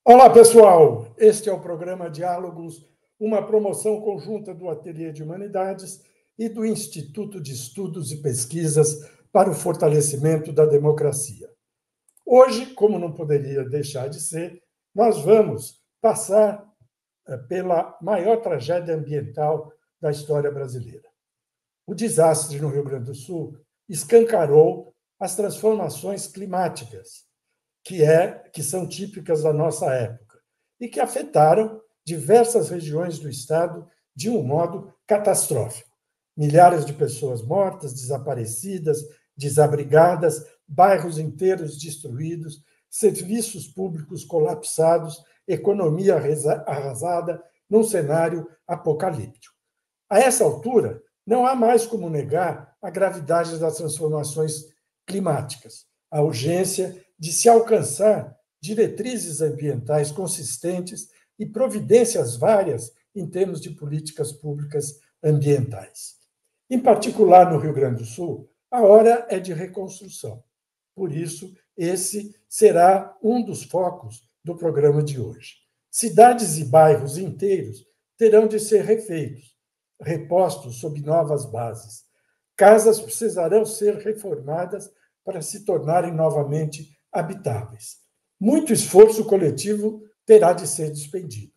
Olá, pessoal! Este é o programa Diálogos, uma promoção conjunta do Ateliê de Humanidades e do Instituto de Estudos e Pesquisas para o Fortalecimento da Democracia. Hoje, como não poderia deixar de ser, nós vamos passar pela maior tragédia ambiental da história brasileira. O desastre no Rio Grande do Sul escancarou as transformações climáticas que são típicas da nossa época e que afetaram diversas regiões do estado de um modo catastrófico. Milhares de pessoas mortas, desaparecidas, desabrigadas, bairros inteiros destruídos, serviços públicos colapsados, economia arrasada num cenário apocalíptico. A essa altura, não há mais como negar a gravidade das transformações climáticas, a urgência de se alcançar diretrizes ambientais consistentes e providências várias em termos de políticas públicas ambientais. Em particular, no Rio Grande do Sul, a hora é de reconstrução. Por isso, esse será um dos focos do programa de hoje. Cidades e bairros inteiros terão de ser refeitos, repostos sob novas bases. Casas precisarão ser reformadas para se tornarem novamente habitáveis. Muito esforço coletivo terá de ser despendido.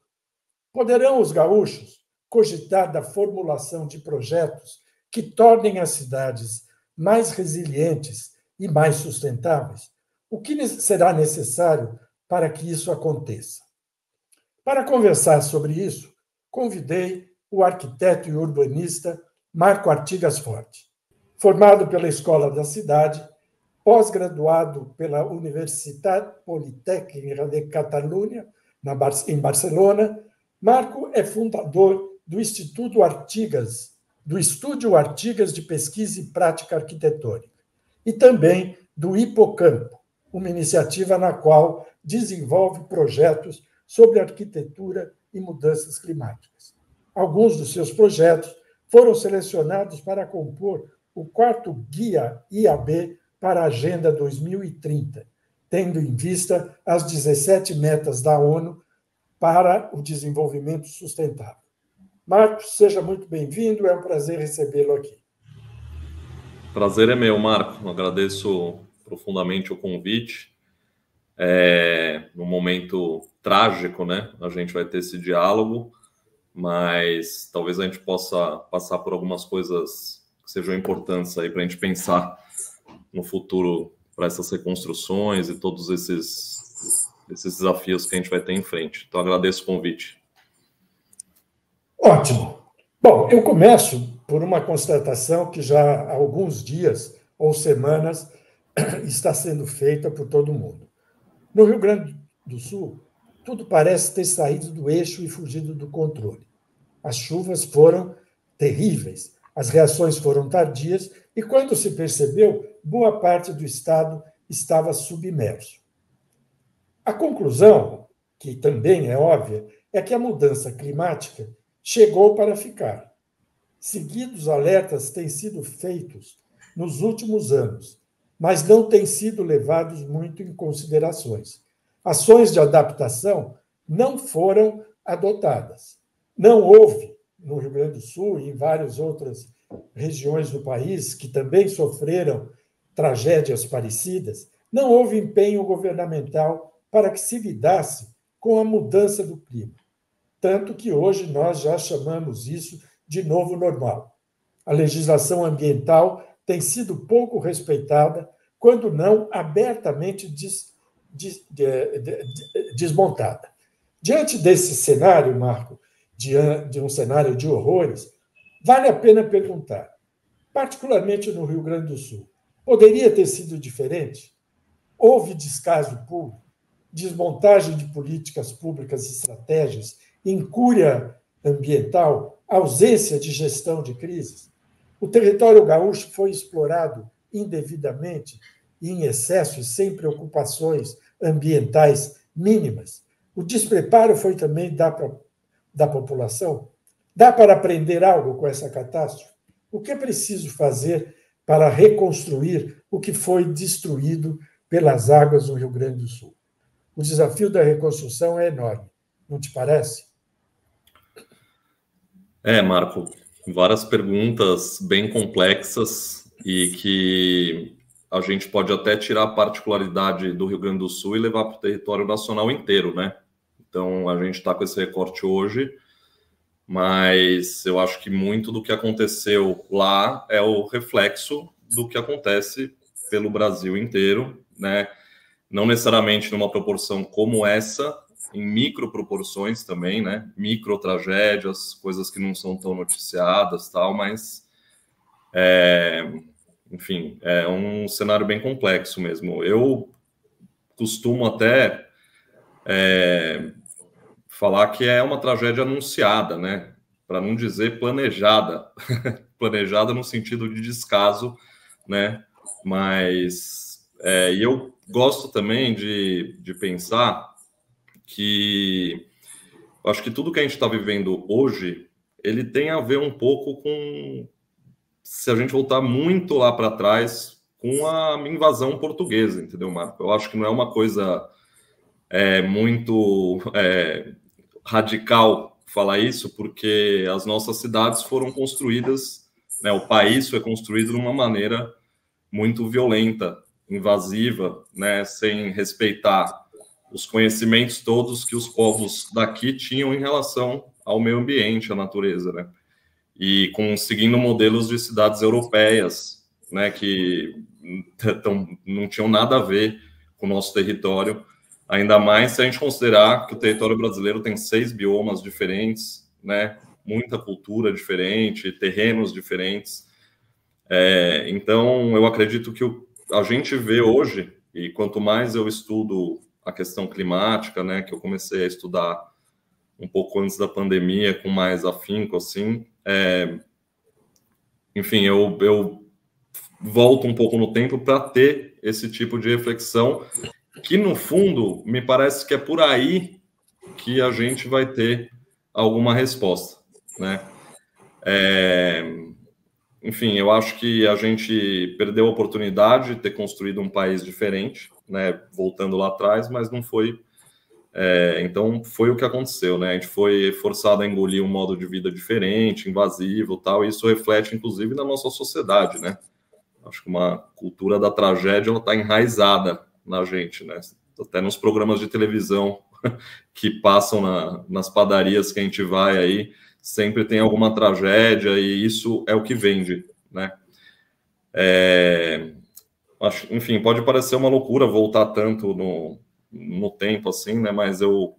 Poderão os gaúchos cogitar da formulação de projetos que tornem as cidades mais resilientes e mais sustentáveis? O que será necessário para que isso aconteça? Para conversar sobre isso, convidei o arquiteto e urbanista Marco Artigas Forte. Formado pela Escola da Cidade, pós-graduado pela Universitat Politécnica de Catalunya, em Barcelona, Marco é fundador do Instituto Artigas, do Estúdio Artigas de Pesquisa e Prática Arquitetônica, e também do Hipocampo, uma iniciativa na qual desenvolve projetos sobre arquitetura e mudanças climáticas. Alguns dos seus projetos foram selecionados para compor o 4º Guia IAB para a Agenda 2030, tendo em vista as 17 metas da ONU para o desenvolvimento sustentável. Marcos, seja muito bem-vindo, é um prazer recebê-lo aqui. Prazer é meu, Marco. Agradeço profundamente o convite. Num momento trágico, né? A gente vai ter esse diálogo, mas talvez a gente possa passar por algumas coisas que sejam importantes aí para a gente pensar no futuro para essas reconstruções e todos esses desafios que a gente vai ter em frente. Então, agradeço o convite. Ótimo. Bom, eu começo por uma constatação que já há alguns dias ou semanas está sendo feita por todo mundo. No Rio Grande do Sul, tudo parece ter saído do eixo e fugido do controle. As chuvas foram terríveis, as reações foram tardias e, quando se percebeu, boa parte do estado estava submerso. A conclusão, que também é óbvia, é que a mudança climática chegou para ficar. Seguidos alertas têm sido feitos nos últimos anos, mas não têm sido levados muito em considerações. Ações de adaptação não foram adotadas. Não houve, no Rio Grande do Sul e em várias outras regiões do país que também sofreram tragédias parecidas, não houve empenho governamental para que se lidasse com a mudança do clima. Tanto que hoje nós já chamamos isso de novo normal. A legislação ambiental tem sido pouco respeitada, quando não abertamente desmontada. Diante desse cenário, Marco, de um cenário de horrores, vale a pena perguntar, particularmente no Rio Grande do Sul, poderia ter sido diferente? Houve descaso público, desmontagem de políticas públicas e estratégias, incúria ambiental, ausência de gestão de crises? O território gaúcho foi explorado indevidamente e em excesso e sem preocupações ambientais mínimas. O despreparo foi também da população. Dá para aprender algo com essa catástrofe? O que é preciso fazer para reconstruir o que foi destruído pelas águas do Rio Grande do Sul? O desafio da reconstrução é enorme, não te parece? Marco, várias perguntas bem complexas e que a gente pode até tirar a particularidade do Rio Grande do Sul e levar para o território nacional inteiro, né? Então, a gente está com esse recorte hoje, mas eu acho que muito do que aconteceu lá é o reflexo do que acontece pelo Brasil inteiro, né? Não necessariamente numa proporção como essa, em micro proporções também, né? Micro tragédias, coisas que não são tão noticiadas, tal, mas enfim, é um cenário bem complexo mesmo. Eu costumo até falar que é uma tragédia anunciada, né? Para não dizer planejada, planejada no sentido de descaso, né? Mas e eu gosto também de pensar que eu acho que tudo que a gente está vivendo hoje, ele tem a ver um pouco com, se a gente voltar muito lá para trás, com a invasão portuguesa, entendeu, Marco? Eu acho que não é uma coisa muito radical falar isso, porque as nossas cidades foram construídas, né, o país foi construído de uma maneira muito violenta, invasiva, né, sem respeitar os conhecimentos todos que os povos daqui tinham em relação ao meio ambiente, à natureza, né? E seguindo modelos de cidades europeias, né, que não tinham nada a ver com o nosso território, ainda mais se a gente considerar que o território brasileiro tem 6 biomas diferentes, né, muita cultura diferente, terrenos diferentes. Então, eu acredito que a gente vê hoje, e quanto mais eu estudo a questão climática, né, que eu comecei a estudar um pouco antes da pandemia, com mais afinco, assim, enfim, eu volto um pouco no tempo para ter esse tipo de reflexão, que no fundo me parece que é por aí que a gente vai ter alguma resposta, né? Enfim, eu acho que a gente perdeu a oportunidade de ter construído um país diferente, né? Voltando lá atrás, mas não foi. Então foi o que aconteceu, né? A gente foi forçado a engolir um modo de vida diferente, invasivo, tal. E isso reflete, inclusive, na nossa sociedade, né? Acho que uma cultura da tragédia está enraizada na gente, né? Até nos programas de televisão que passam nas padarias que a gente vai aí, sempre tem alguma tragédia e isso é o que vende, né? Enfim, pode parecer uma loucura voltar tanto no tempo assim, né? Mas eu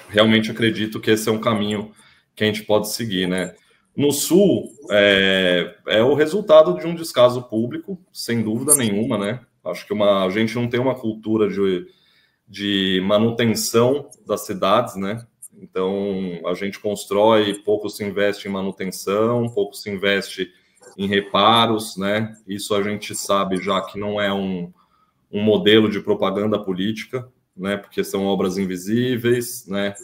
realmente acredito que esse é um caminho que a gente pode seguir, né? No Sul, é o resultado de um descaso público, sem dúvida nenhuma, né? Acho que a gente não tem uma cultura de manutenção das cidades, né? Então, a gente constrói, pouco se investe em manutenção, pouco se investe em reparos, né? Isso a gente sabe já que não é um modelo de propaganda política, né? Porque são obras invisíveis, né?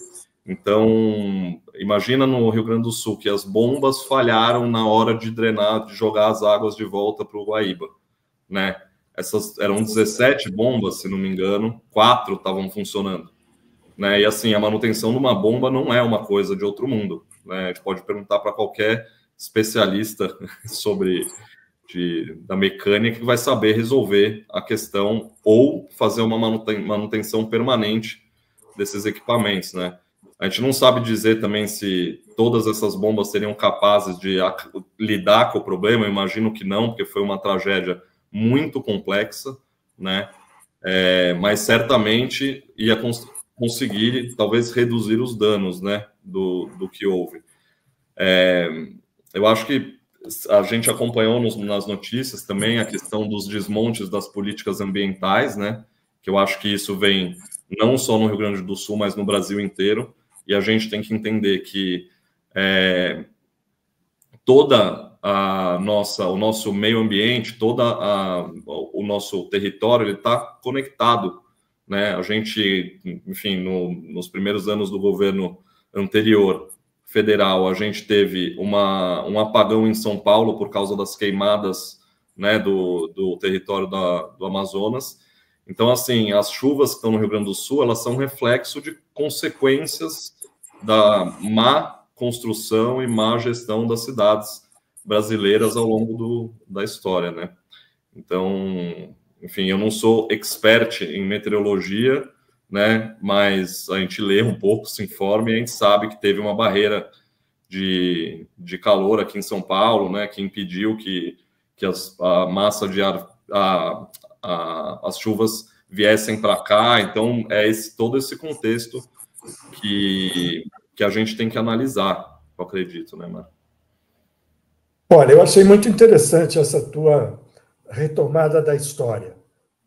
Então, imagina no Rio Grande do Sul que as bombas falharam na hora de drenar, de jogar as águas de volta para o Guaíba, né? Essas eram 17 bombas, se não me engano, 4 estavam funcionando, né? E assim, a manutenção de uma bomba não é uma coisa de outro mundo, né? A gente pode perguntar para qualquer especialista da mecânica que vai saber resolver a questão ou fazer uma manutenção permanente desses equipamentos, né? A gente não sabe dizer também se todas essas bombas seriam capazes de lidar com o problema. Eu imagino que não, porque foi uma tragédia muito complexa, né? Mas certamente ia conseguir, talvez, reduzir os danos, né? Do que houve. Eu acho que a gente acompanhou nas notícias também a questão dos desmontes das políticas ambientais, né? Que eu acho que isso vem não só no Rio Grande do Sul, mas no Brasil inteiro. E a gente tem que entender que o nosso meio ambiente, o nosso território, ele está conectado, né? A gente, enfim, nos primeiros anos do governo anterior federal, a gente teve um apagão em São Paulo por causa das queimadas, né, do território do Amazonas. Então, assim, as chuvas que estão no Rio Grande do Sul, elas são reflexo de consequências da má construção e má gestão das cidades brasileiras ao longo da história, né? Então, enfim, eu não sou expert em meteorologia, né? Mas a gente lê um pouco, se informa e a gente sabe que teve uma barreira de calor aqui em São Paulo, né? Que impediu que a massa de ar, as chuvas viessem para cá. Então, é todo esse contexto que a gente tem que analisar, eu acredito, né, Marco? Olha, eu achei muito interessante essa tua retomada da história,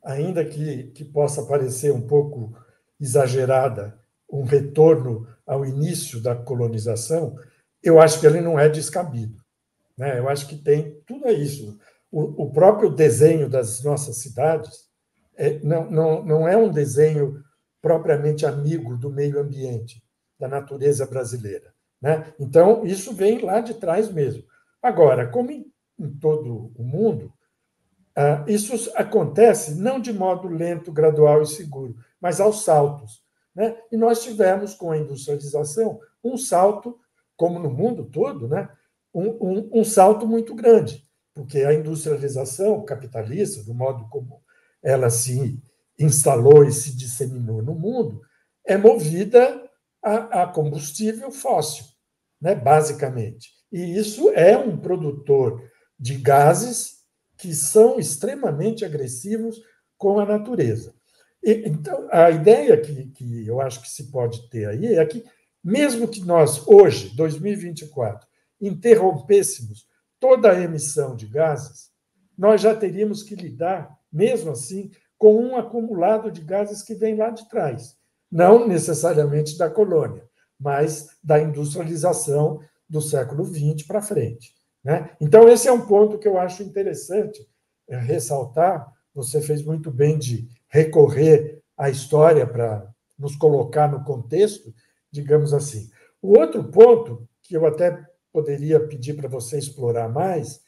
ainda que possa parecer um pouco exagerada, um retorno ao início da colonização, eu acho que ele não é descabido, né? Eu acho que tem tudo isso. O próprio desenho das nossas cidades não é um desenho propriamente amigo do meio ambiente, da natureza brasileira, né? Então, isso vem lá de trás mesmo. Agora, como em todo o mundo, isso acontece não de modo lento, gradual e seguro, mas aos saltos, né? E nós tivemos, com a industrialização, um salto, como no mundo todo, né? Um salto muito grande, porque a industrialização capitalista, do modo como ela se instalou e se disseminou no mundo, é movida a combustível fóssil, né? Basicamente. E isso é um produtor de gases que são extremamente agressivos com a natureza. Então, a ideia que eu acho que se pode ter aí é que, mesmo que nós, hoje, 2024, interrompêssemos toda a emissão de gases, nós já teríamos que lidar, mesmo assim, com um acumulado de gases que vem lá de trás, não necessariamente da colônia, mas da industrialização do século XX para frente, né? Então, esse é um ponto que eu acho interessante ressaltar. Você fez muito bem de recorrer à história para nos colocar no contexto, digamos assim. O outro ponto, que eu até poderia pedir para você explorar mais,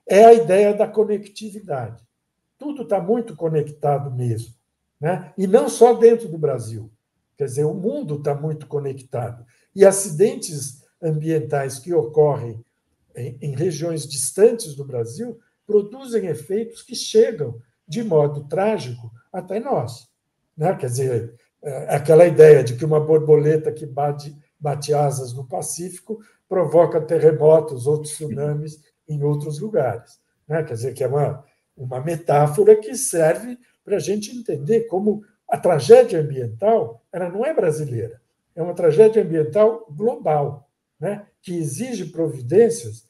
é a ideia da conectividade. Tudo está muito conectado mesmo, né? E não só dentro do Brasil. Quer dizer, o mundo está muito conectado. E acidentes ambientais que ocorrem em regiões distantes do Brasil produzem efeitos que chegam de modo trágico até nós, né? Quer dizer, aquela ideia de que uma borboleta que bate asas no Pacífico provoca terremotos ou tsunamis em outros lugares, né? Quer dizer, que é uma metáfora que serve para a gente entender como a tragédia ambiental ela não é brasileira, é uma tragédia ambiental global, né? Que exige providências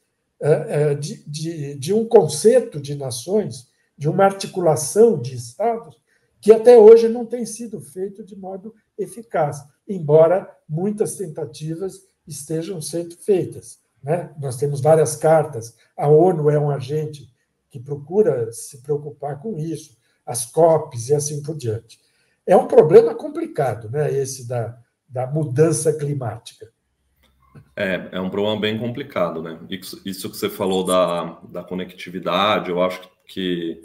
de um concerto de nações, de uma articulação de Estados, que até hoje não tem sido feito de modo eficaz, embora muitas tentativas estejam sendo feitas, né? Nós temos várias cartas, a ONU é um agente que procura se preocupar com isso, as COPs e assim por diante. É um problema complicado, né? Esse da mudança climática. É um problema bem complicado, né? Isso que você falou da conectividade, eu acho que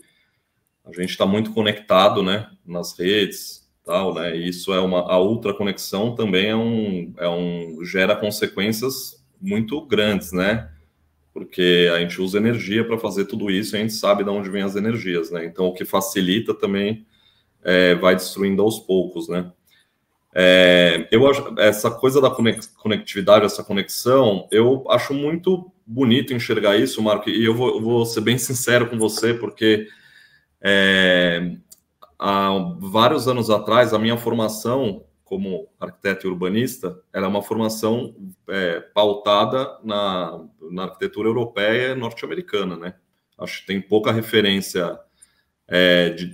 a gente está muito conectado, né? Nas redes, tal, né? E isso a ultraconexão também gera consequências muito grandes, né? Porque a gente usa energia para fazer tudo isso e a gente sabe de onde vêm as energias, né? Então, o que facilita também vai destruindo aos poucos, né? Eu acho essa coisa da conectividade, essa conexão, eu acho muito bonito enxergar isso, Marco, e eu vou ser bem sincero com você, porque há vários anos atrás, a minha formação como arquiteto e urbanista era uma formação pautada na arquitetura europeia e norte-americana, né? Acho que tem pouca referência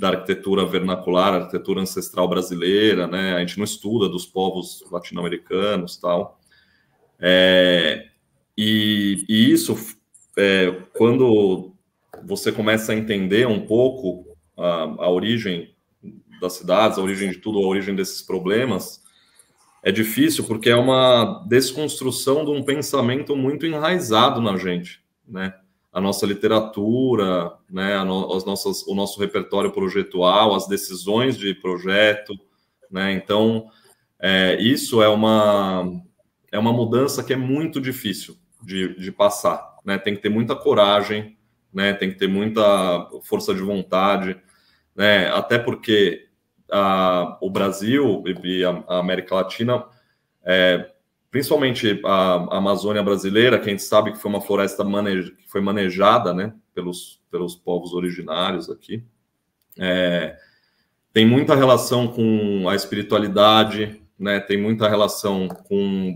da arquitetura vernacular, arquitetura ancestral brasileira, né? A gente não estuda dos povos latino-americanos, tal. E isso, quando você começa a entender um pouco a origem das cidades, a origem de tudo, a origem desses problemas, é difícil porque é uma desconstrução de um pensamento muito enraizado na gente, né? a nossa literatura, né, o nosso repertório projetual, as decisões de projeto, né? Então, isso é uma mudança que é muito difícil de passar, né? Tem que ter muita coragem, né? Tem que ter muita força de vontade, né? Até porque o Brasil e a América Latina, principalmente a Amazônia brasileira, que a gente sabe que foi uma floresta que foi manejada, né, pelos povos originários aqui, tem muita relação com a espiritualidade, né, tem muita relação com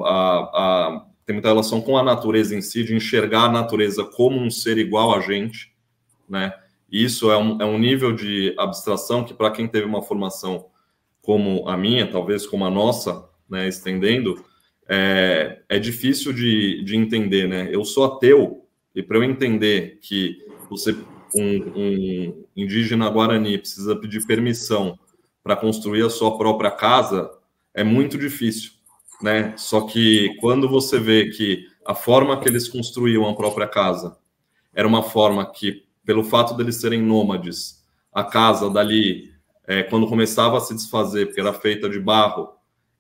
tem muita relação com a natureza em si, de enxergar a natureza como um ser igual a gente, né? Isso é um nível de abstração que, para quem teve uma formação como a minha, talvez como a nossa, né, estendendo, é difícil de entender, né? Eu sou ateu, e para eu entender que um indígena guarani precisa pedir permissão para construir a sua própria casa, é muito difícil, né? Só que quando você vê que a forma que eles construíam a própria casa era uma forma que, pelo fato deles serem nômades, a casa dali, quando começava a se desfazer, porque era feita de barro,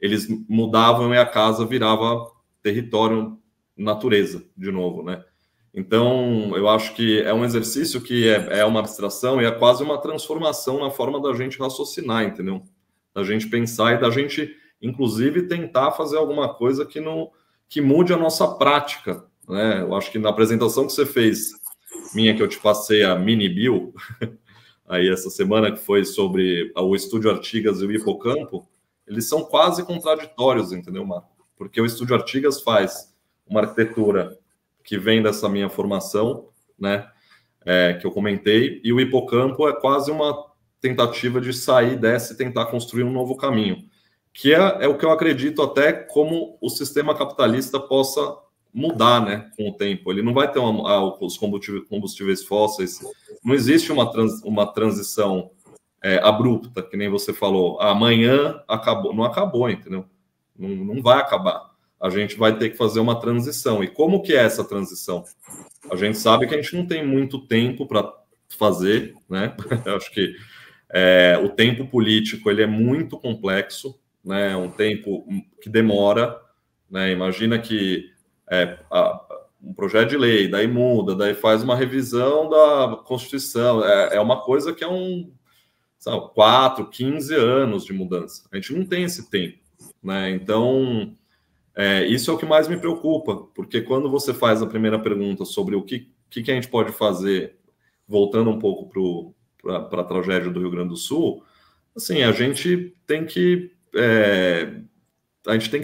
eles mudavam e a casa virava território, natureza, de novo, né? Então, eu acho que é um exercício que é uma abstração e é quase uma transformação na forma da gente raciocinar, entendeu? Da gente pensar e da gente, inclusive, tentar fazer alguma coisa que mude a nossa prática, né? Eu acho que na apresentação que você fez, minha, que eu te passei a mini bio, aí essa semana, que foi sobre o Estúdio Artigas e o Hipocampo, eles são quase contraditórios, entendeu, Marco? Porque o Estúdio Artigas faz uma arquitetura que vem dessa minha formação, né, que eu comentei, e o Hipocampo é quase uma tentativa de sair dessa e tentar construir um novo caminho, que é o que eu acredito até como o sistema capitalista possa mudar, né, com o tempo. Ele não vai ter os combustíveis fósseis, não existe uma transição abrupta, que nem você falou, amanhã acabou, não acabou, entendeu? Não vai acabar. A gente vai ter que fazer uma transição. E como que é essa transição? A gente sabe que a gente não tem muito tempo para fazer, né? Eu acho que o tempo político ele é muito complexo, né? É um tempo que demora, né? Imagina que um projeto de lei, daí muda, daí faz uma revisão da Constituição. É uma coisa que sabe, 4, 15 anos de mudança. A gente não tem esse tempo, né? Então, isso é o que mais me preocupa, porque quando você faz a primeira pergunta sobre o que a gente pode fazer, voltando um pouco para a tragédia do Rio Grande do Sul, assim, a gente tem que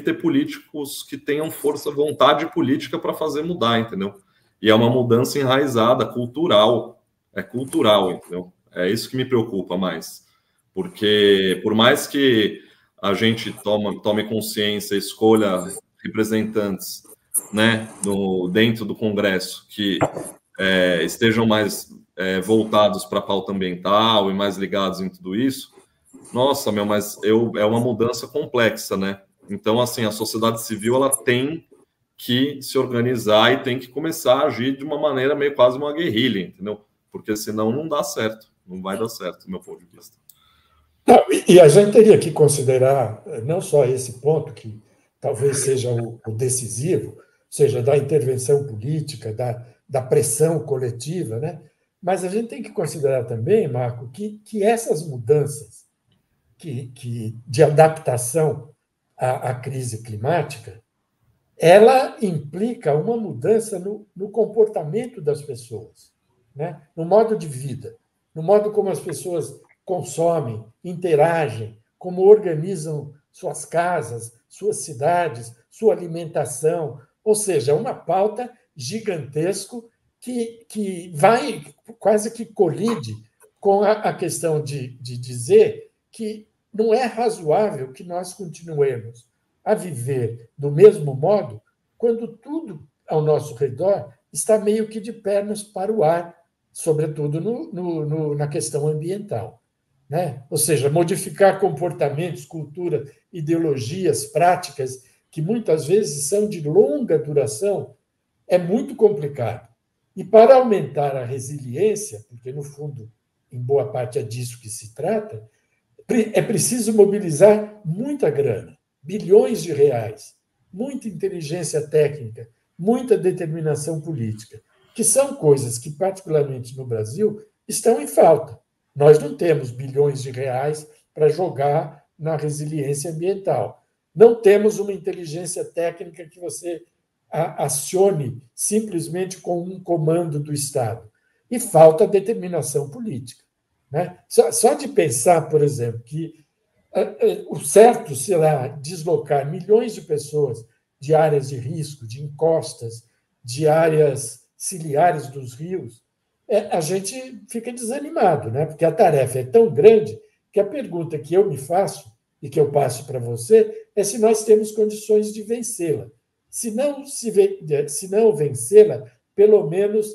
ter políticos que tenham força, vontade política para fazer mudar, entendeu? E é uma mudança enraizada, cultural. É cultural, entendeu? É isso que me preocupa mais. Porque, por mais que a gente tome consciência, escolha representantes, né, dentro do Congresso que estejam mais voltados para a pauta ambiental e mais ligados em tudo isso, nossa, mas é uma mudança complexa, né? Então, assim, a sociedade civil ela tem que se organizar e tem que começar a agir de uma maneira meio quase uma guerrilha, entendeu? Porque senão não dá certo, não vai dar certo, do meu ponto de vista. Não, e a gente teria que considerar não só esse ponto, que talvez seja o decisivo, seja da intervenção política, da pressão coletiva, né? Mas a gente tem que considerar também, Marco, que essas mudanças de adaptação à crise climática, ela implica uma mudança no comportamento das pessoas, né? No modo de vida, no modo como as pessoas consomem, interagem, como organizam suas casas, suas cidades, sua alimentação. Ou seja, uma pauta gigantesca que vai quase que colide com a questão de dizer que não é razoável que nós continuemos a viver do mesmo modo quando tudo ao nosso redor está meio que de pernas para o ar, sobretudo na questão ambiental, né? Ou seja, modificar comportamentos, cultura, ideologias, práticas que muitas vezes são de longa duração é muito complicado. E para aumentar a resiliência, porque, no fundo, em boa parte é disso que se trata, é preciso mobilizar muita grana, bilhões de reais, muita inteligência técnica, muita determinação política, que são coisas que, particularmente no Brasil, estão em falta. Nós não temos bilhões de reais para jogar na resiliência ambiental. Não temos uma inteligência técnica que você acione simplesmente com um comando do Estado. E falta determinação política. Né? Só de pensar, por exemplo, que o certo será deslocar milhões de pessoas de áreas de risco, de encostas, de áreas ciliares dos rios, a gente fica desanimado, né? Porque a tarefa é tão grande que a pergunta que eu me faço e que eu passo para você é se nós temos condições de vencê-la. Se não vencê-la, pelo menos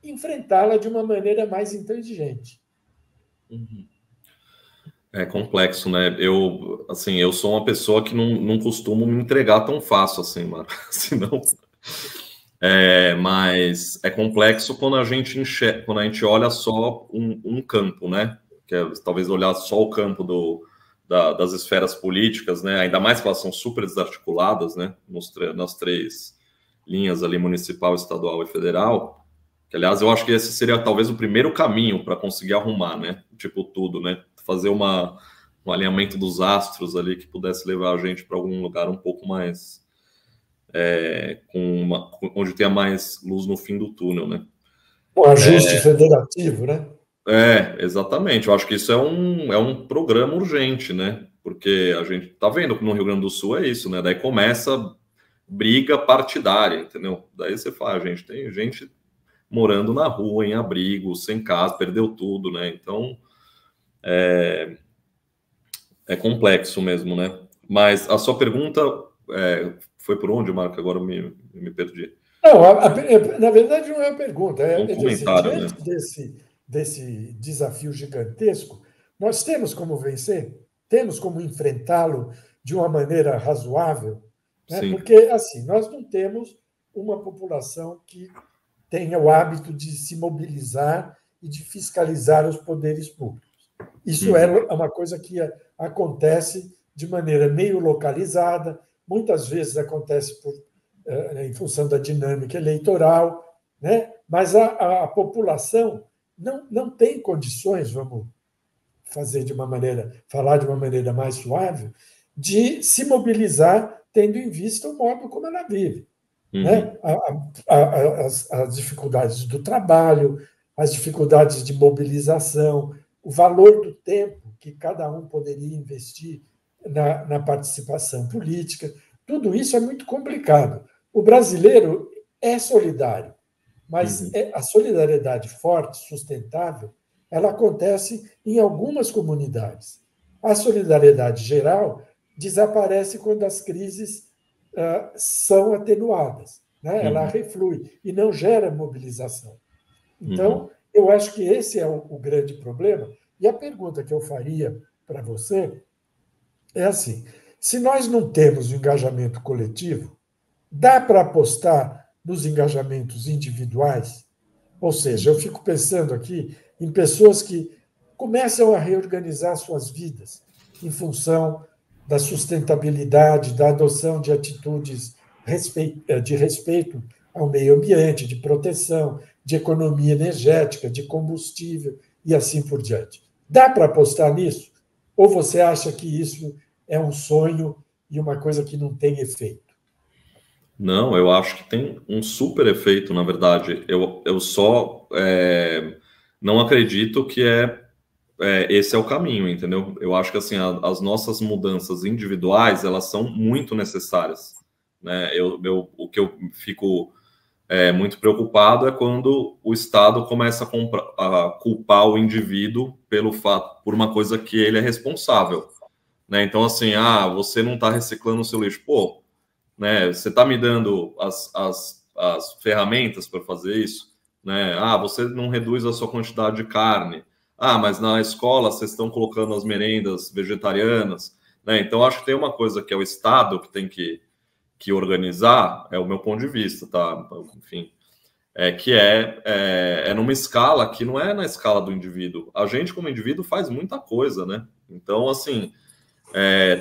enfrentá-la de uma maneira mais inteligente. É complexo, né? Eu sou uma pessoa que não costumo me entregar tão fácil assim, mano. Senão, mas é complexo quando a gente olha só um campo, né? Que é talvez olhar só o campo das esferas políticas, né? Ainda mais que elas são super desarticuladas, né? Nas três linhas ali, municipal, estadual e federal. Que, aliás, eu acho que esse seria talvez o primeiro caminho para conseguir arrumar, né? Tipo tudo, né? Fazer um alinhamento dos astros ali que pudesse levar a gente para algum lugar um pouco mais onde tenha mais luz no fim do túnel, né? Um ajuste federativo, né? Exatamente. Eu acho que isso é um programa urgente, né? Porque a gente tá vendo que no Rio Grande do Sul é isso, né? Daí começa briga partidária, entendeu? Daí você fala, gente, tem gente morando na rua, em abrigo, sem casa, perdeu tudo, né? Então, é complexo mesmo, né? Mas a sua pergunta foi por onde, Marco? Agora eu me perdi. Não, na verdade não é uma pergunta. Um comentário, diante desse desafio gigantesco, nós temos como vencer? Temos como enfrentá-lo de uma maneira razoável? Né? Porque, assim, nós não temos uma população que tenha o hábito de se mobilizar e de fiscalizar os poderes públicos. Isso é uma coisa que acontece de maneira meio localizada, muitas vezes acontece em função da dinâmica eleitoral, né? Mas a população não tem condições, vamos falar de uma maneira mais suave, de se mobilizar tendo em vista o modo como ela vive. Né? As dificuldades do trabalho, as dificuldades de mobilização, o valor do tempo que cada um poderia investir na participação política, tudo isso é muito complicado. O brasileiro é solidário, mas a solidariedade forte, sustentável, ela acontece em algumas comunidades. A solidariedade geral desaparece quando as crises são atenuadas, né? Ela reflui e não gera mobilização. Então, eu acho que esse é o grande problema. E a pergunta que eu faria para você é assim: se nós não temos o engajamento coletivo, dá para apostar nos engajamentos individuais? Ou seja, eu fico pensando aqui em pessoas que começam a reorganizar suas vidas em função da sustentabilidade, da adoção de atitudes de respeito ao meio ambiente, de proteção, de economia energética, de combustível e assim por diante. Dá para apostar nisso? Ou você acha que isso é um sonho e uma coisa que não tem efeito? Não, eu acho que tem um super efeito, na verdade. Eu só não acredito que esse é o caminho, entendeu? Eu acho que assim, as nossas mudanças individuais, elas são muito necessárias, né? O que eu fico muito preocupado é quando o Estado começa a culpar o indivíduo por uma coisa que ele é responsável, né? Então, assim, você não está reciclando o seu lixo. Pô, né? Você está me dando as ferramentas para fazer isso, né? Você não reduz a sua quantidade de carne. Mas na escola vocês estão colocando as merendas vegetarianas, né? Então acho que tem uma coisa que é o Estado que tem que organizar, é o meu ponto de vista, tá? Enfim, que é numa escala que não é na escala do indivíduo. A gente, como indivíduo, faz muita coisa, né? Então, assim,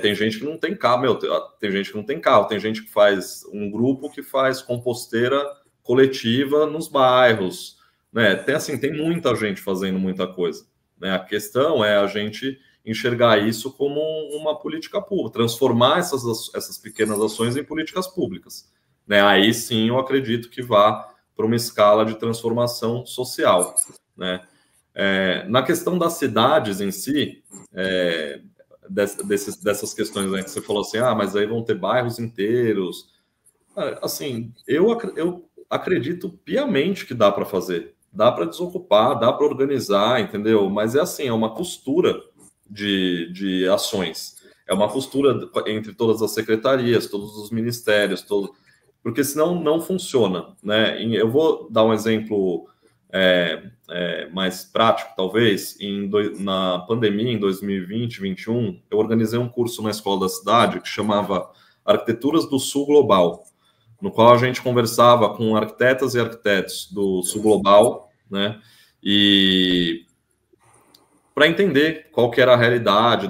tem gente que não tem carro, tem gente que não tem carro, tem gente que faz um grupo que faz composteira coletiva nos bairros, né? Tem muita gente fazendo muita coisa, né? A questão é a gente enxergar isso como uma política pública, transformar essas pequenas ações em políticas públicas, né? Aí sim eu acredito que vá para uma escala de transformação social, né? Na questão das cidades em si, dessas questões, né, que você falou assim, mas aí vão ter bairros inteiros. Assim, eu acredito piamente que dá para fazer, dá para desocupar, dá para organizar, entendeu? Mas é uma costura de ações, é uma costura entre todas as secretarias, todos os ministérios, porque senão não funciona, né? Eu vou dar um exemplo mais prático, talvez. Na pandemia, em 2020, 2021, eu organizei um curso na escola da cidade que chamava Arquiteturas do Sul Global, no qual a gente conversava com arquitetas e arquitetos do Sul Global, né? E para entender qual que era a realidade,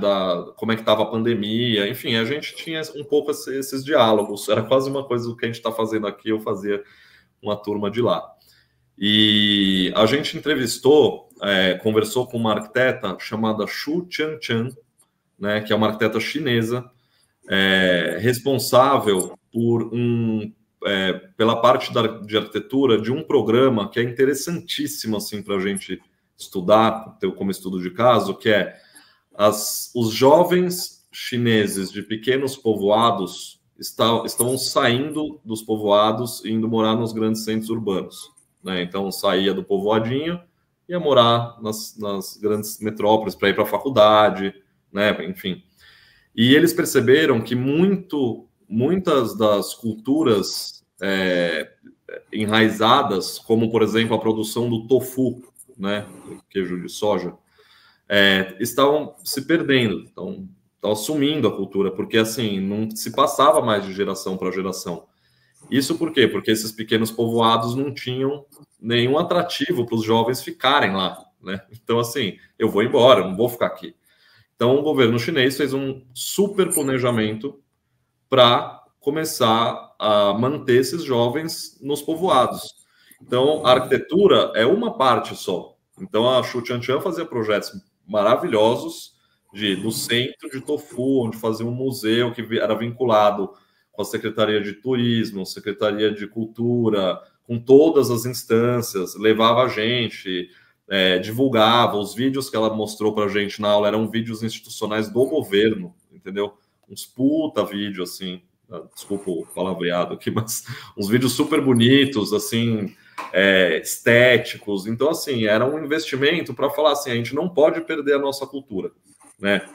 como é que estava a pandemia, enfim, a gente tinha um pouco esses diálogos, era quase uma coisa do que a gente está fazendo aqui, eu fazia uma turma de lá. E a gente conversou com uma arquiteta chamada Xu Tianchan, né, que é uma arquiteta chinesa, responsável pela parte de arquitetura de um programa que é interessantíssimo assim, para a gente estudar, como estudo de caso, que é os jovens chineses de pequenos povoados estão saindo dos povoados e indo morar nos grandes centros urbanos, né? Então, saía do povoadinho, ia morar nas grandes metrópoles para ir para a faculdade, né? Enfim. E eles perceberam que muitas das culturas enraizadas, como, por exemplo, a produção do tofu, né? Queijo de soja, estavam se perdendo, estão sumindo a cultura, porque assim não se passava mais de geração para geração. Isso por quê? Porque esses pequenos povoados não tinham nenhum atrativo para os jovens ficarem lá, né? Então, assim, eu vou embora, não vou ficar aqui. Então, o governo chinês fez um super planejamento para começar a manter esses jovens nos povoados. Então, a arquitetura é uma parte só. Então, a Xu Tianchan fazia projetos maravilhosos do centro de Tofu, onde fazia um museu que era vinculado com a Secretaria de Turismo, Secretaria de Cultura, com todas as instâncias, levava a gente, divulgava. Os vídeos que ela mostrou para a gente na aula eram vídeos institucionais do governo, entendeu? Uns puta vídeo, assim, desculpa o palavreado aqui, mas uns vídeos super bonitos, assim, estéticos. Então, assim, era um investimento para falar assim, a gente não pode perder a nossa cultura, né?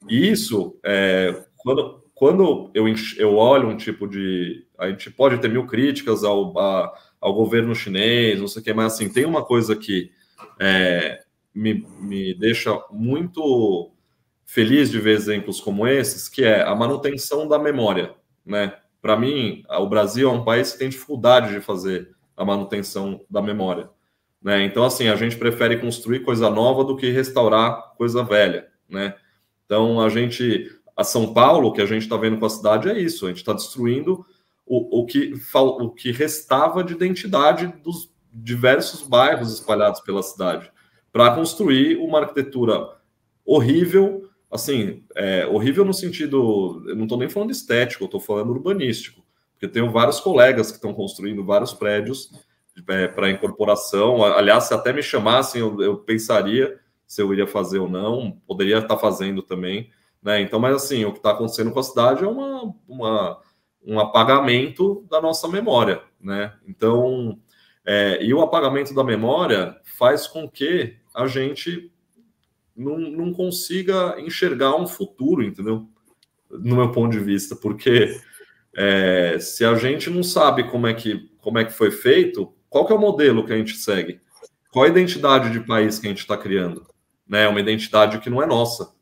E isso, quando eu olho um tipo de... A gente pode ter mil críticas ao governo chinês, não sei o que, mas assim, tem uma coisa que me deixa muito feliz de ver exemplos como esses, que é a manutenção da memória, né? Para mim, o Brasil é um país que tem dificuldade de fazer a manutenção da memória, né? Então, assim, a gente prefere construir coisa nova do que restaurar coisa velha, né? Então, a São Paulo, que a gente está vendo com a cidade, é isso. A gente está destruindo o que restava de identidade dos diversos bairros espalhados pela cidade, para construir uma arquitetura horrível, assim, horrível no sentido, eu não estou nem falando estético, eu estou falando urbanístico, porque tenho vários colegas que estão construindo vários prédios para incorporação. Aliás, se até me chamassem, eu pensaria se eu iria fazer ou não, poderia estar fazendo também, né? Então, mas assim, o que está acontecendo com a cidade é um apagamento da nossa memória, né? Então, e o apagamento da memória faz com que a gente não consiga enxergar um futuro, entendeu? No meu ponto de vista, porque se a gente não sabe como é que foi feito, qual que é o modelo que a gente segue? Qual a identidade de país que a gente está criando? Né? Uma identidade que não é nossa,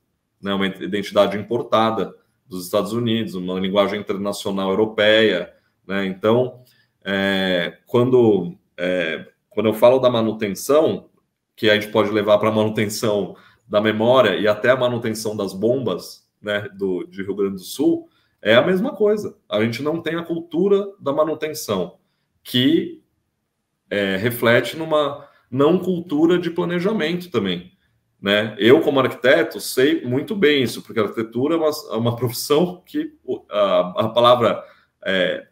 né? Uma identidade importada dos Estados Unidos, uma linguagem internacional europeia, né? Então, quando quando eu falo da manutenção, que a gente pode levar para a manutenção da memória e até a manutenção das bombas, né, de Rio Grande do Sul, é a mesma coisa. A gente não tem a cultura da manutenção, que reflete numa não cultura de planejamento também, né? Eu, como arquiteto, sei muito bem isso, porque a arquitetura é uma profissão que a palavra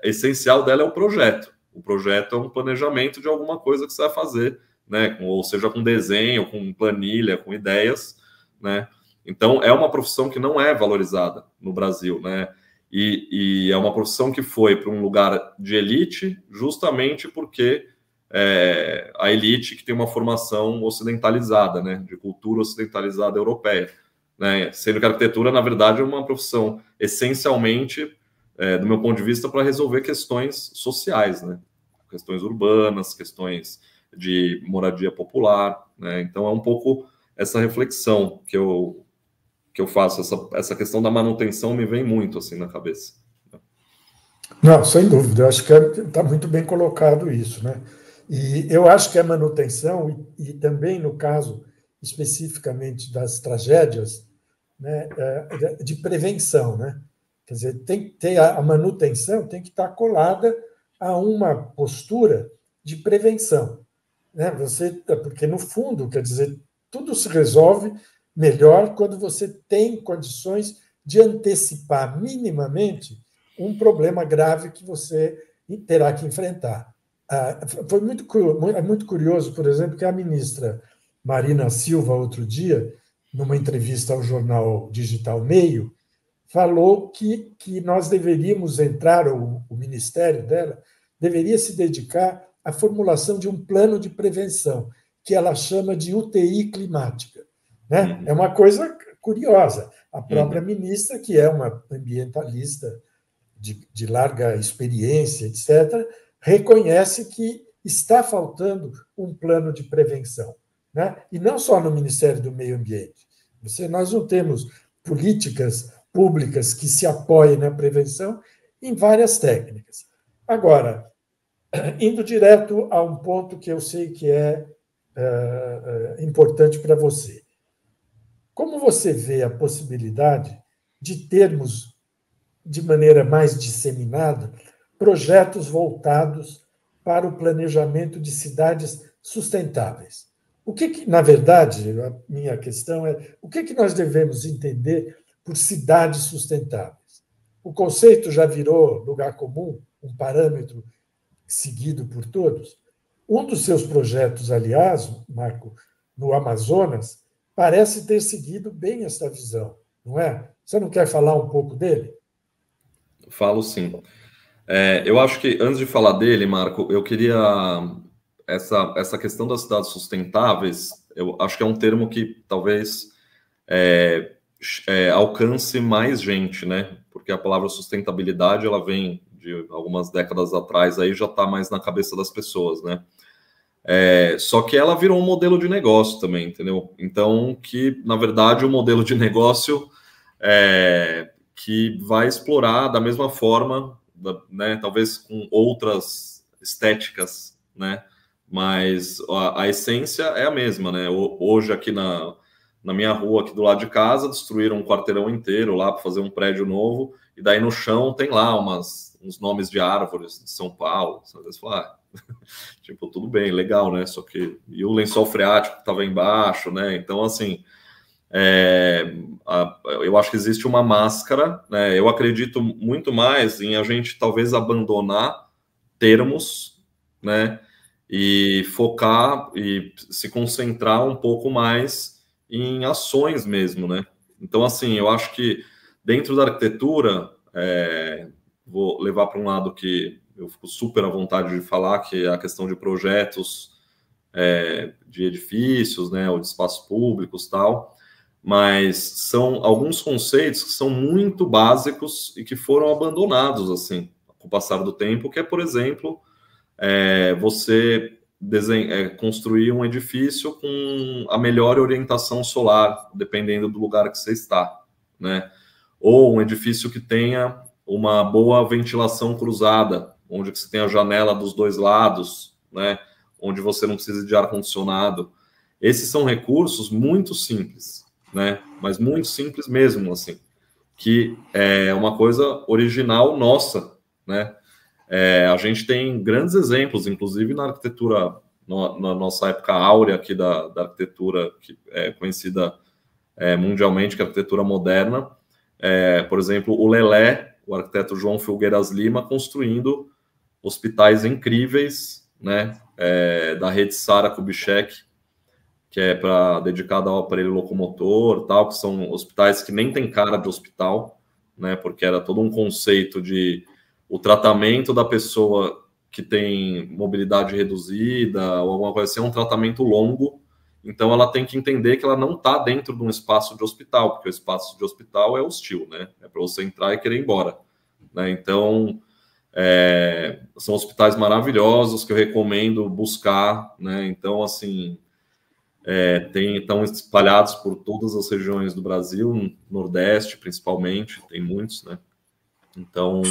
essencial dela é o projeto. O projeto é um planejamento de alguma coisa que você vai fazer, né? Ou seja, com desenho, com planilha, com ideias, né? Então, é uma profissão que não é valorizada no Brasil, né? E é uma profissão que foi para um lugar de elite justamente porque a elite que tem uma formação ocidentalizada, né? De cultura ocidentalizada europeia, né? Sendo que a arquitetura, na verdade, é uma profissão essencialmente, do meu ponto de vista, para resolver questões sociais, né? Questões urbanas, questões de moradia popular, né? Então, é um pouco essa reflexão que eu faço, essa questão da manutenção me vem muito assim na cabeça. Não, sem dúvida, eu acho que está muito bem colocado isso, né? E eu acho que a manutenção, e também no caso especificamente das tragédias, né, de prevenção, né? Quer dizer, tem que ter a manutenção tem que estar colada a uma postura de prevenção, né? Porque no fundo, quer dizer, tudo se resolve melhor quando você tem condições de antecipar minimamente um problema grave que você terá que enfrentar. Foi muito curioso, por exemplo, que a ministra Marina Silva, outro dia, numa entrevista ao jornal Digital Meio, falou que nós deveríamos entrar, o ministério dela deveria se dedicar à formulação de um plano de prevenção, que ela chama de UTI climática, né? É uma coisa curiosa. A própria ministra, que é uma ambientalista de larga experiência, etc., reconhece que está faltando um plano de prevenção, né? E não só no Ministério do Meio Ambiente. Nós não temos políticas públicas que se apoiem na prevenção em várias técnicas. Agora, indo direto a um ponto que eu sei que é importante para você. Como você vê a possibilidade de termos, de maneira mais disseminada, projetos voltados para o planejamento de cidades sustentáveis? Na verdade, a minha questão é o que nós devemos entender por cidades sustentáveis? O conceito já virou lugar comum, um parâmetro seguido por todos? Um dos seus projetos, aliás, Marco, no Amazonas, parece ter seguido bem essa visão, não é? Você não quer falar um pouco dele? Falo sim. Eu acho que, antes de falar dele, Marco, eu queria... Essa questão das cidades sustentáveis, eu acho que é um termo que talvez alcance mais gente, né? Porque a palavra sustentabilidade, ela vem de algumas décadas atrás, aí já está mais na cabeça das pessoas, né? Só que ela virou um modelo de negócio também, entendeu? Então, que, na verdade, o modelo de negócio que vai explorar da mesma forma, né? Talvez com outras estéticas, né? Mas a essência é a mesma, né? Hoje, aqui na minha rua, aqui do lado de casa, destruíram um quarteirão inteiro lá para fazer um prédio novo, e daí no chão tem lá uns nomes de árvores de São Paulo. Às vezes fala, tipo, tudo bem, legal, né? Só que... E o lençol freático estava embaixo, né? Então, assim, eu acho que existe uma máscara, né? Eu acredito muito mais em a gente talvez abandonar termos, né? E focar e se concentrar um pouco mais em ações mesmo, né? Então, assim, eu acho que dentro da arquitetura, vou levar para um lado que eu fico super à vontade de falar, que é a questão de projetos de edifícios, né, ou de espaços públicos, tal, mas são alguns conceitos que são muito básicos e que foram abandonados, assim, com o passar do tempo, que é, por exemplo... você construir um edifício com a melhor orientação solar, dependendo do lugar que você está, né? Ou um edifício que tenha uma boa ventilação cruzada, onde você tem a janela dos dois lados, né? onde você não precisa de ar-condicionado. Esses são recursos muito simples, né? Mas muito simples mesmo, assim, que é uma coisa original nossa, né? A gente tem grandes exemplos, inclusive na arquitetura, na nossa época áurea aqui da arquitetura, que é conhecida mundialmente, que é a arquitetura moderna. Por exemplo, o Lelé, o arquiteto João Filgueiras Lima, construindo hospitais incríveis, né? Da rede Sara Kubitschek, que é dedicada ao aparelho locomotor, tal, que são hospitais que nem tem cara de hospital, né? Porque era todo um conceito de o tratamento da pessoa que tem mobilidade reduzida ou alguma coisa assim, é um tratamento longo. Então, ela tem que entender que ela não está dentro de um espaço de hospital, porque o espaço de hospital é hostil, né? É para você entrar e querer ir embora, né? Então, são hospitais maravilhosos que eu recomendo buscar, né? Então, assim, estão espalhados por todas as regiões do Brasil, Nordeste principalmente, tem muitos, né? Então,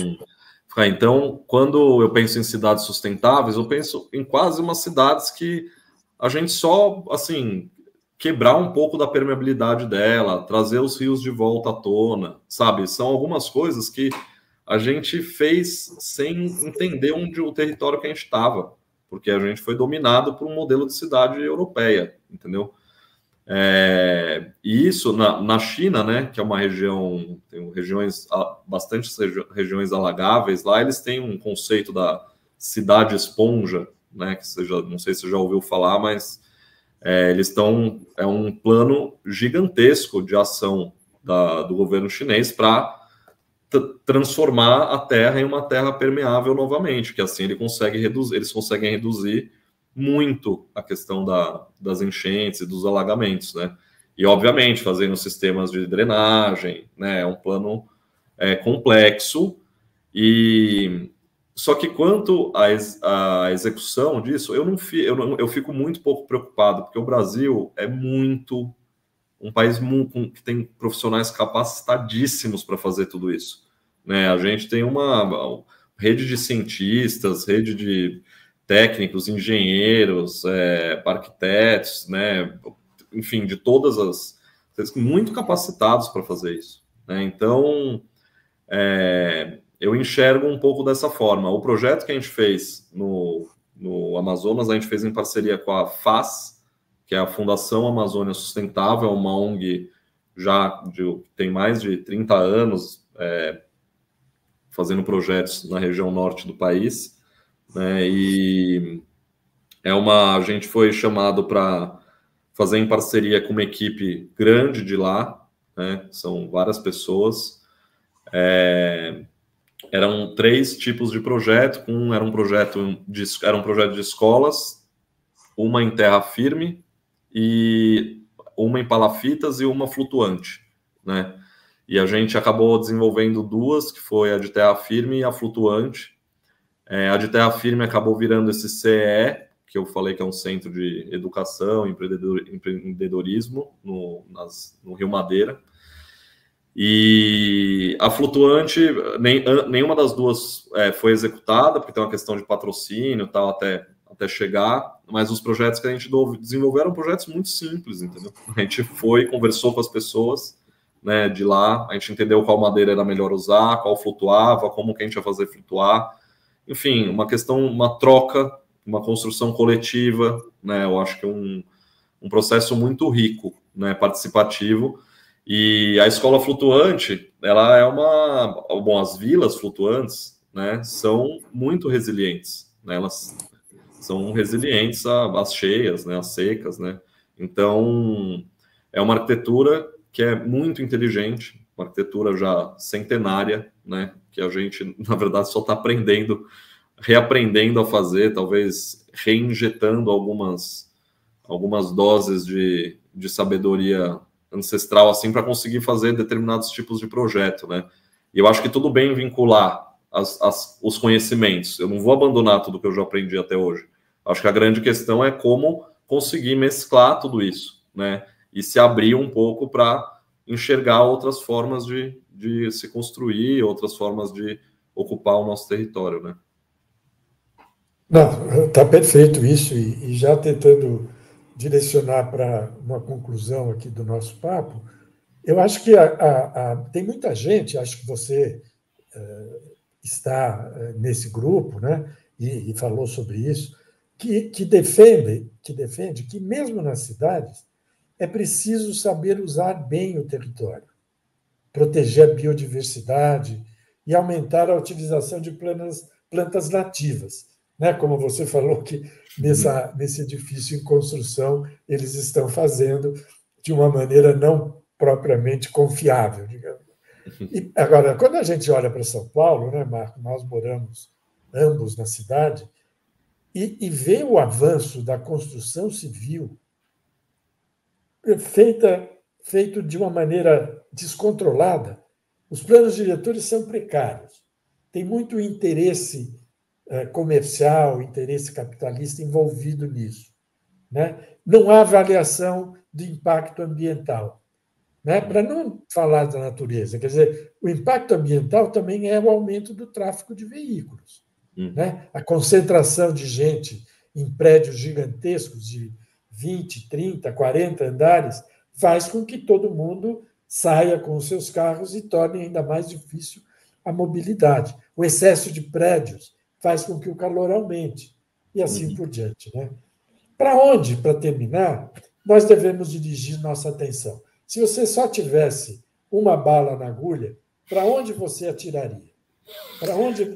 quando eu penso em cidades sustentáveis, eu penso em quase umas cidades que a gente só, assim, quebrar um pouco da permeabilidade dela, trazer os rios de volta à tona, sabe? São algumas coisas que a gente fez sem entender onde o território que a gente estava, porque a gente foi dominado por um modelo de cidade europeia, entendeu? E isso na China, né, que é uma região, tem bastante regiões alagáveis, lá eles têm um conceito da cidade esponja, né, que não sei se você já ouviu falar, mas eles estão, um plano gigantesco de ação do governo chinês para transformar a terra em uma terra permeável novamente, que assim eles conseguem reduzir muito a questão das enchentes e dos alagamentos, né? E, obviamente, fazendo sistemas de drenagem, né? É um plano complexo. Só que quanto à execução disso, eu fico muito pouco preocupado, porque o Brasil é um país que tem profissionais capacitadíssimos para fazer tudo isso, né? A gente tem uma rede de cientistas, rede de técnicos, engenheiros, arquitetos, né? Enfim, de todas as muito capacitados para fazer isso, né? Então, eu enxergo um pouco dessa forma. O projeto que a gente fez no Amazonas, a gente fez em parceria com a FAS, que é a Fundação Amazônia Sustentável, uma ONG que tem mais de 30 anos fazendo projetos na região norte do país, né? E a gente foi chamado para fazer em parceria com uma equipe grande de lá, né? São várias pessoas. Eram 3 tipos de projeto. Era um projeto de escolas, uma em terra firme, e uma em palafitas e uma flutuante, né? E a gente acabou desenvolvendo 2, que foi a de terra firme e a flutuante. A de terra firme acabou virando esse CEE, que eu falei que é um centro de educação, empreendedorismo no Rio Madeira. E a flutuante, nenhuma das 2 foi executada, porque tem uma questão de patrocínio e tal, até chegar, mas os projetos que a gente desenvolveu eram projetos muito simples, entendeu? A gente conversou com as pessoas, né, de lá, a gente entendeu qual madeira era melhor usar, qual flutuava, como que a gente ia fazer flutuar, enfim, uma troca, uma construção coletiva, né? Eu acho que é um processo muito rico, né, participativo. E a escola flutuante, ela as vilas flutuantes, né, são muito resilientes, né? Elas são resilientes às cheias, né, às secas, né? Então, é uma arquitetura que é muito inteligente, uma arquitetura já centenária, né, que a gente, na verdade, só está reaprendendo a fazer, talvez reinjetando algumas doses de sabedoria ancestral, assim, para conseguir fazer determinados tipos de projeto, né? E eu acho que tudo bem vincular os conhecimentos. Eu não vou abandonar tudo que eu já aprendi até hoje. Acho que a grande questão é como conseguir mesclar tudo isso, né? E se abrir um pouco para enxergar outras formas de se construir, outras formas de ocupar o nosso território, né? Não, está perfeito isso, e já tentando direcionar para uma conclusão aqui do nosso papo, eu acho que tem muita gente, acho que você está nesse grupo, né, e falou sobre isso, que defende que, mesmo nas cidades, é preciso saber usar bem o território, proteger a biodiversidade e aumentar a utilização de plantas nativas. Né? Como você falou que nesse edifício em construção eles estão fazendo de uma maneira não propriamente confiável, digamos. E agora, quando a gente olha para São Paulo, né, Marco, nós moramos ambos na cidade, e vê o avanço da construção civil feito de uma maneira descontrolada. Os planos diretores são precários. Tem muito interesse comercial, interesse capitalista envolvido nisso. Né? Não há avaliação do impacto ambiental. Né? Para não falar da natureza, quer dizer, o impacto ambiental também é o aumento do tráfego de veículos. Né? A concentração de gente em prédios gigantescos de 20, 30, 40 andares faz com que todo mundo saia com os seus carros e torne ainda mais difícil a mobilidade. O excesso de prédios faz com que o calor aumente, e assim por diante. Né? Para onde, para terminar, nós devemos dirigir nossa atenção? Se você só tivesse uma bala na agulha, para onde você atiraria?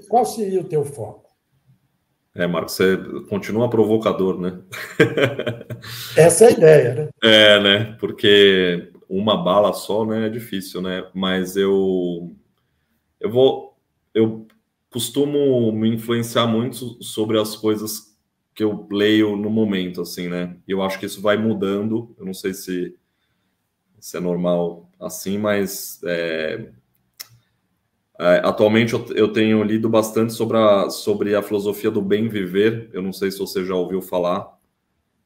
Qual seria o teu foco? Marcos, você continua provocador, né? Essa é a ideia, né? Né? Porque uma bala só, né, é difícil, né? Mas eu costumo me influenciar muito sobre as coisas que eu leio no momento, assim, né? E eu acho que isso vai mudando. Eu não sei se é normal assim, mas atualmente eu tenho lido bastante sobre a filosofia do bem viver. Eu não sei se você já ouviu falar,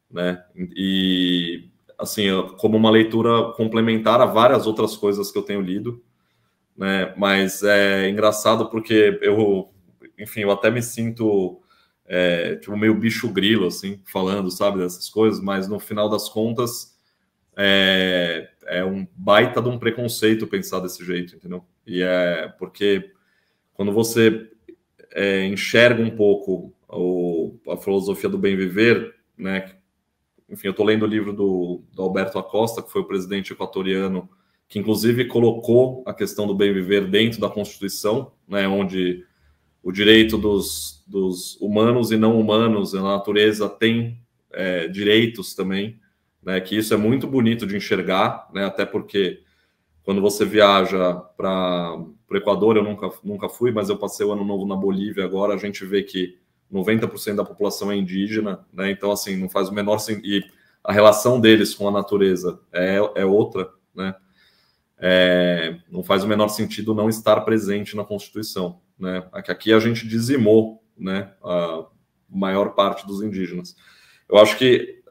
né? E assim, como uma leitura complementar a várias outras coisas que eu tenho lido, né? Mas é engraçado porque eu até me sinto tipo meio bicho grilo, assim, falando, sabe, dessas coisas, mas no final das contas é um baita de um preconceito pensar desse jeito, entendeu? E porque quando você enxerga um pouco a filosofia do bem viver, né? Enfim, eu estou lendo o livro do Alberto Acosta, que foi o presidente equatoriano, que inclusive colocou a questão do bem viver dentro da Constituição, né? Onde o direito dos humanos e não humanos, a natureza tem direitos também, né? Que isso é muito bonito de enxergar, né? Até porque quando você viaja para o Equador, eu nunca fui, mas eu passei o ano novo na Bolívia agora, a gente vê que 90% da população é indígena, né? Então, assim, não faz o menor sentido. E a relação deles com a natureza é outra, né? Não faz o menor sentido não estar presente na Constituição, né? Aqui a gente dizimou, né, a maior parte dos indígenas. Eu acho que,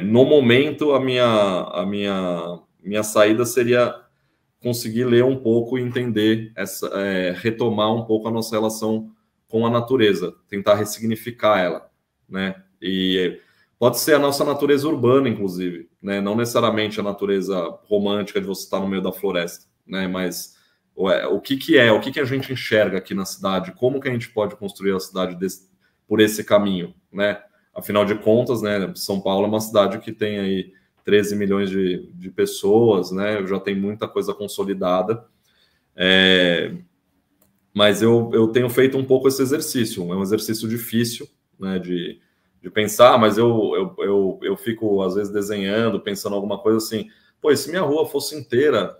no momento, a minha saída seria conseguir ler um pouco e entender, retomar um pouco a nossa relação com a natureza, tentar ressignificar ela, né? E pode ser a nossa natureza urbana, inclusive, né? Não necessariamente a natureza romântica de você estar no meio da floresta, né? Mas o que a gente enxerga aqui na cidade? Como que a gente pode construir a cidade por esse caminho, né? Afinal de contas, né? São Paulo é uma cidade que tem aí 13 milhões de pessoas, né? Já tem muita coisa consolidada. Mas eu tenho feito um pouco esse exercício. É um exercício difícil, né? De pensar, mas eu fico, às vezes, desenhando, pensando alguma coisa assim. Pô, e se minha rua fosse inteira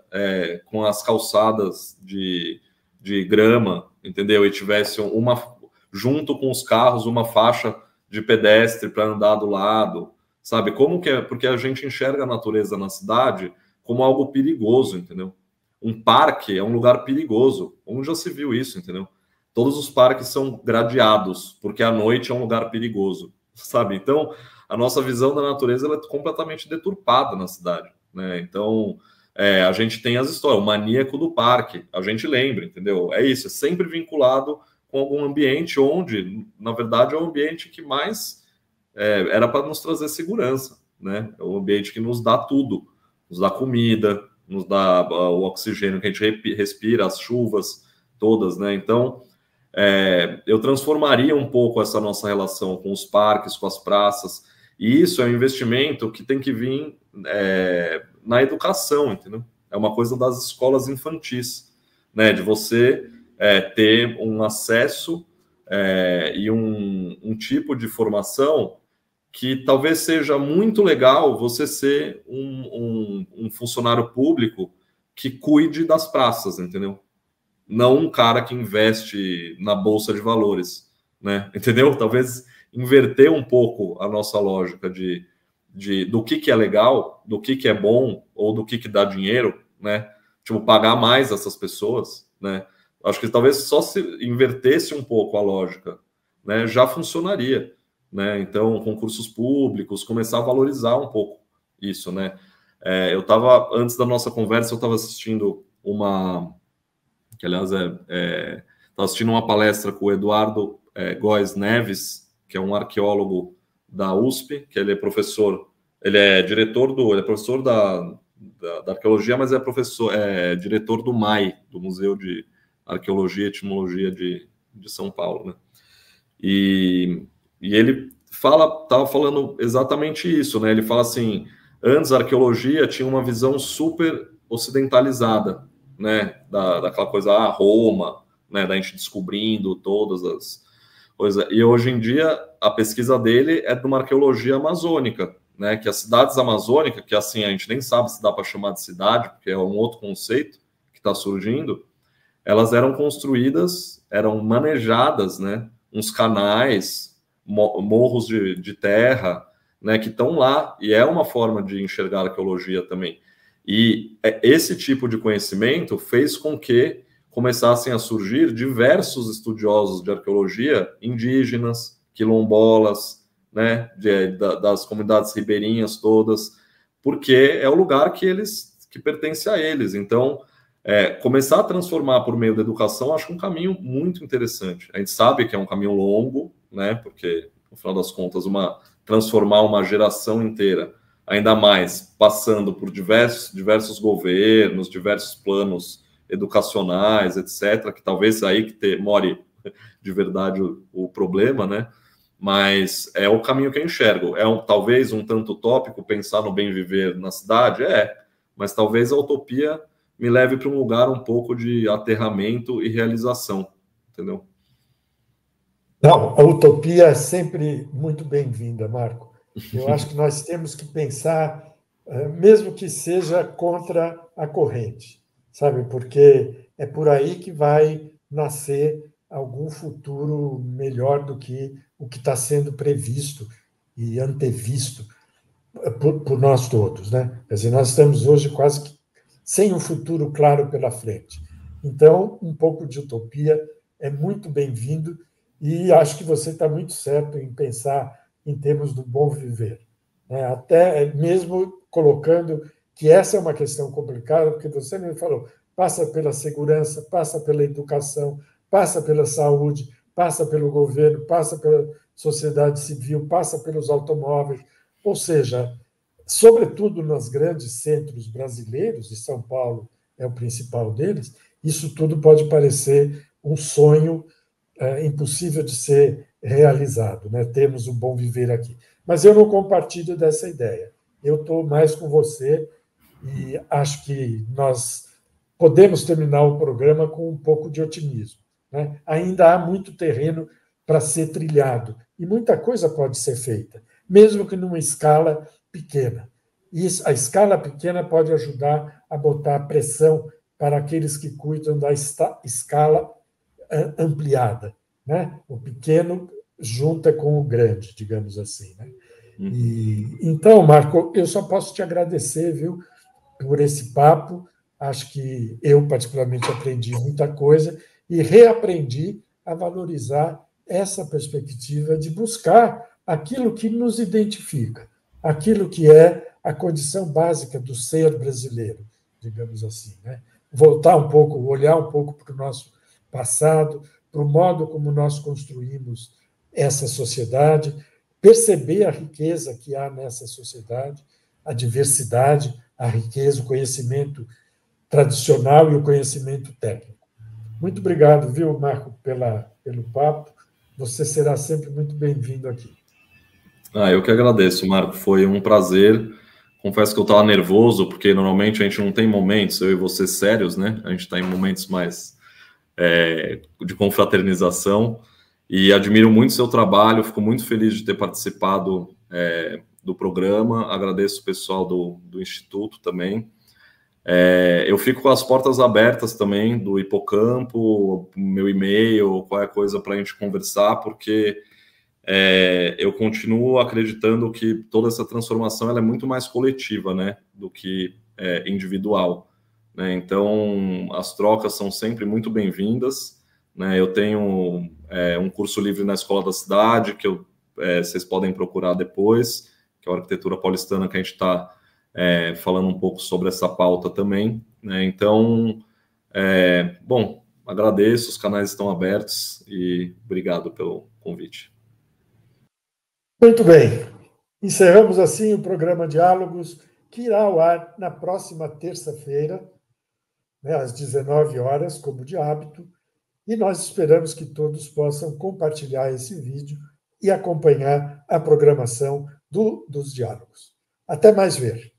com as calçadas de grama, entendeu? E tivesse junto com os carros, uma faixa de pedestre para andar do lado, sabe? Como que é? Porque a gente enxerga a natureza na cidade como algo perigoso, entendeu? Um parque é um lugar perigoso. Onde já se viu isso, entendeu? Todos os parques são gradeados, porque à noite é um lugar perigoso, sabe? Então, a nossa visão da natureza ela é completamente deturpada na cidade, né? Então, a gente tem as histórias, o maníaco do parque, a gente lembra, entendeu? É isso, é sempre vinculado com algum ambiente onde, na verdade, é o ambiente que mais era para nos trazer segurança, né? É o ambiente que nos dá tudo, nos dá comida, nos dá o oxigênio que a gente respira, as chuvas todas, né? Então, eu transformaria um pouco essa nossa relação com os parques, com as praças, e isso é um investimento que tem que vir na educação, entendeu? É uma coisa das escolas infantis, né? De você ter um acesso e um tipo de formação que talvez seja muito legal você ser um funcionário público que cuide das praças, entendeu? Não um cara que investe na bolsa de valores, né? Entendeu? Talvez inverter um pouco a nossa lógica do que é legal, do que é bom ou do que dá dinheiro, né? Tipo, pagar mais essas pessoas, né? Acho que talvez só se invertesse um pouco a lógica, né, já funcionaria, né? Então, concursos públicos, começar a valorizar um pouco isso, né? Eu estava, antes da nossa conversa, eu estava assistindo que aliás estava assistindo uma palestra com o Eduardo Góes Neves, que é um arqueólogo da USP, que ele é professor, ele é professor da arqueologia, mas diretor do MAI, do Museu de Arqueologia e Etimologia de São Paulo, né? E ele estava falando exatamente isso, né? Ele fala assim, antes a arqueologia tinha uma visão super ocidentalizada, né? Daquela coisa, Roma, né? Da gente descobrindo todas as coisas. E hoje em dia a pesquisa dele é de uma arqueologia amazônica, né? Que as cidades amazônicas, que assim a gente nem sabe se dá para chamar de cidade, porque é um outro conceito que está surgindo, elas eram construídas, eram manejadas, né? Uns canais, morros de terra, né? Que estão lá, e é uma forma de enxergar a arqueologia também. E esse tipo de conhecimento fez com que começassem a surgir diversos estudiosos de arqueologia indígenas, quilombolas, né? Das comunidades ribeirinhas todas, porque é o lugar que pertence a eles. Então, começar a transformar por meio da educação, acho que é um caminho muito interessante. A gente sabe que é um caminho longo, né? Porque, no final das contas, transformar uma geração inteira, ainda mais passando por diversos governos, diversos planos educacionais, etc., que talvez aí more de verdade o problema, né? Mas é o caminho que eu enxergo. Talvez um tanto utópico pensar no bem viver na cidade, mas talvez a utopia me leve para um lugar um pouco de aterramento e realização, entendeu? Não, a utopia é sempre muito bem-vinda, Marco. Eu acho que nós temos que pensar, mesmo que seja contra a corrente, sabe? Porque é por aí que vai nascer algum futuro melhor do que o que está sendo previsto e antevisto por nós todos, né? Quer dizer, nós estamos hoje quase que sem um futuro claro pela frente. Então, um pouco de utopia é muito bem-vindo e acho que você está muito certo em pensar em termos do bom viver, né? Até mesmo colocando que essa é uma questão complicada, porque você me falou, passa pela segurança, passa pela educação, passa pela saúde, passa pelo governo, passa pela sociedade civil, passa pelos automóveis, ou seja, sobretudo nos grandes centros brasileiros, e São Paulo é o principal deles, isso tudo pode parecer um sonho impossível de ser realizado, né? Temos um bom viver aqui. Mas eu não compartilho dessa ideia. Eu estou mais com você e acho que nós podemos terminar o programa com um pouco de otimismo, né? Ainda há muito terreno para ser trilhado e muita coisa pode ser feita, mesmo que numa escala pequena. E a escala pequena pode ajudar a botar pressão para aqueles que cuidam da escala ampliada, né? O pequeno junta com o grande, digamos assim, né? Então, Marco, eu só posso te agradecer, viu, por esse papo. Acho que eu, particularmente, aprendi muita coisa e reaprendi a valorizar essa perspectiva de buscar aquilo que nos identifica, aquilo que é a condição básica do ser brasileiro, digamos assim, né? Voltar um pouco, olhar um pouco para o nosso passado, para o modo como nós construímos essa sociedade, perceber a riqueza que há nessa sociedade, a diversidade, a riqueza, o conhecimento tradicional e o conhecimento técnico. Muito obrigado, viu, Marco, pelo papo. Você será sempre muito bem-vindo aqui. Eu que agradeço, Marco. Foi um prazer. Confesso que eu estava nervoso, porque normalmente a gente não tem momentos, eu e você, sérios, né? A gente está em momentos mais de confraternização. E admiro muito o seu trabalho, fico muito feliz de ter participado do programa. Agradeço o pessoal do Instituto também. Eu fico com as portas abertas também do Hipocampo, meu e-mail, qualquer coisa para a gente conversar, porque eu continuo acreditando que toda essa transformação ela é muito mais coletiva, né, do que individual, né? Então, as trocas são sempre muito bem-vindas, né? Eu tenho um curso livre na Escola da Cidade, que vocês podem procurar depois, que é a Arquitetura Paulistana, que a gente está falando um pouco sobre essa pauta também, né? Então, bom, agradeço, os canais estão abertos e obrigado pelo convite. Muito bem. Encerramos assim o programa Diálogos, que irá ao ar na próxima terça-feira, né, às 19 horas, como de hábito, e nós esperamos que todos possam compartilhar esse vídeo e acompanhar a programação dos diálogos. Até mais ver.